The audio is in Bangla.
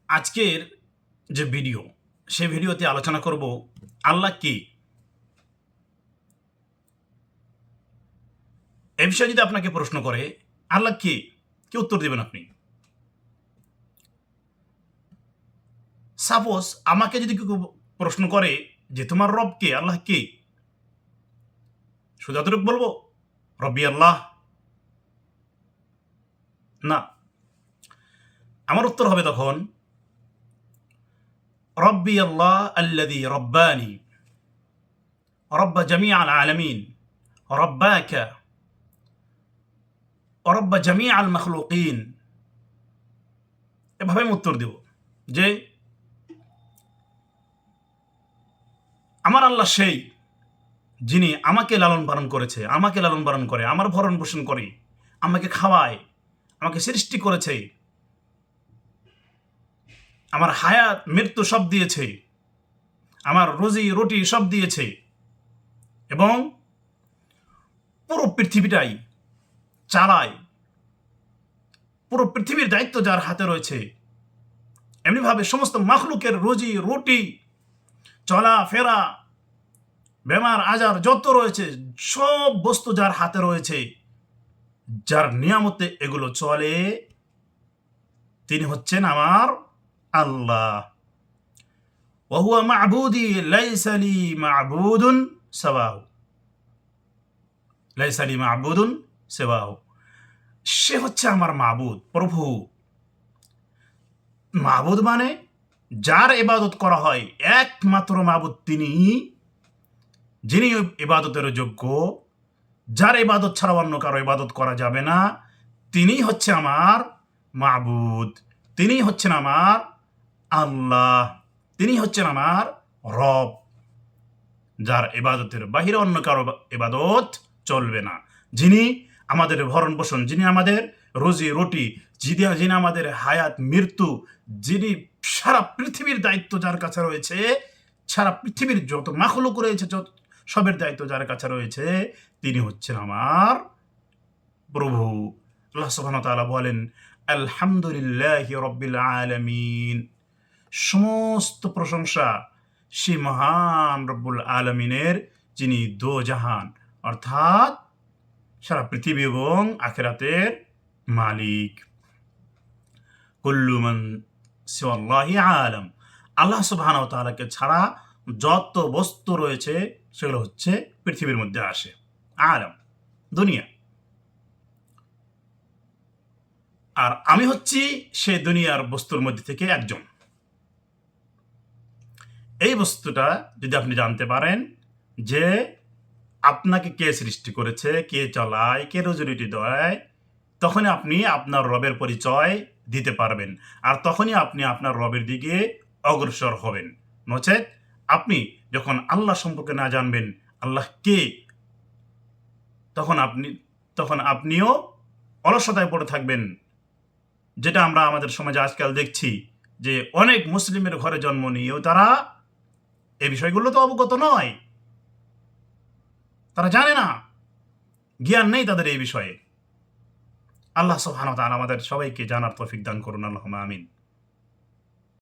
আজকের যে ভিডিও, সেই ভিডিওতে আলোচনা করব আল্লাহ কে। এ বিষয়ে যদি আপনাকে প্রশ্ন করে আল্লাহ কে, কি উত্তর দেবেন আপনি? সাপোজ আমাকে যদি কেউ প্রশ্ন করে যে তোমার রব কে, আল্লাহ কে, শুধু এতটুকু বলবো রব্বি আল্লাহ? না, আমার উত্তর হবে তখন রব্বি আল্লাহ আল্লাযী রব্বানি রব্বা জামিআল আলামিন রব্বাকা রব্বা জামিআল মাখলুকিন। এভাবে আমি উত্তর দেব যে আমার আল্লাহ সেই যিনি আমাকে লালন পালন করেছে, আমাকে লালন পালন করে, আমার ভরণ পোষণ করে, আমাকে খাওয়ায়, আমাকে সৃষ্টি করেছে, আমার হায়াত মৃত্যু সব দিয়েছে, আমার রুজি রুটি সব দিয়েছে, এবং পুরো পৃথিবীটাই চালায়। পুরো পৃথিবীর দায়িত্ব যার হাতে রয়েছে। এমনিভাবে সমস্ত মাখলুকের রুজি রুটি, চলাফেরা, বেমার আজার যত রয়েছে, সব বস্তু যার হাতে রয়েছে, যার নিয়ামতে এগুলো চলে, তিনি হচ্ছেন আমার আল্লাহ। ওয়াহুয়া মা'বুদি লাইসা লি মা'বুদুন সিওয়াহু, লাইসা লি মা'বুদুন সিওয়াহু। সে হচ্ছে আমার মাবুদ, প্রভু। মাবুদ মানে যার ইবাদত করা হয়, একমাত্র মাবুদ তিনি, যিনি ইবাদতের যোগ্য, যার ইবাদত ছাড়া অন্য কারো ইবাদত করা যাবে না, তিনি হচ্ছে আমার মাবুদ, তিনি হচ্ছেন আমার আল্লাহ, তিনি হচ্ছেন আমার রব, যার ইবাদতের বাহিরে অন্য কারো ইবাদত চলবে না, যিনি আমাদের ভরণ পোষণ, যিনি আমাদের রুজি রুটি, যিনি আমাদের হায়াত মৃত্যু, যিনি সারা পৃথিবীর দায়িত্ব যার কাছে রয়েছে, সারা পৃথিবীর যত মাখলুক রয়েছে, যত সবের দায়িত্ব যার কাছে রয়েছে, তিনি হচ্ছেন আমার প্রভু। আল্লাহ সুবহানাহু ওয়া তাআলা বলেন আলহামদুলিল্লাহি রাব্বিল আলামিন। সমস্ত প্রশংসা সেই মহান রব্বুল আলামিনের, যিনি দোজাহান অর্থাৎ সারা পৃথিবী এবং আখিরাতের মালিক। কুল্লু মান সিওয়াল্লাহি আলাম। আল্লাহ সুবহানাহু ওয়া তাআলাকে ছাড়া যত বস্তু রয়েছে সেগুলো হচ্ছে পৃথিবীর মধ্যে আসে। আলাম, দুনিয়া। আর আমি হচ্ছি সেই দুনিয়ার বস্তুর মধ্যে থেকে একজন। এই বস্তুটা যদি আপনি জানতে পারেন যে আপনাকে কে সৃষ্টি করেছে, কে চালায়, কে রুজি রুটি দেয়, তখনই আপনি আপনার রবের পরিচয় দিতে পারবেন। আর তখনই আপনি আপনার রবের দিকে অগ্রসর হবেন। নচেত আপনি যখন আল্লাহ সম্পর্কে না জানবেন, আল্লাহ কে, তখন আপনিও অলসতায় পড়ে থাকবেন। যেটা আমরা আমাদের সমাজে আজকাল দেখছি যে অনেক মুসলিমের ঘরে জন্ম নিয়েও তারা এই বিষয়গুলো তো অবগত নয়, তারা জানে না, জ্ঞান নেই তাদের এই বিষয়ে। আল্লাহ সুবহানাহু ওয়া তাআলা আমাদের সবাইকে জানার তৌফিক দান করুন। আল্লাহুম্মা আমিন।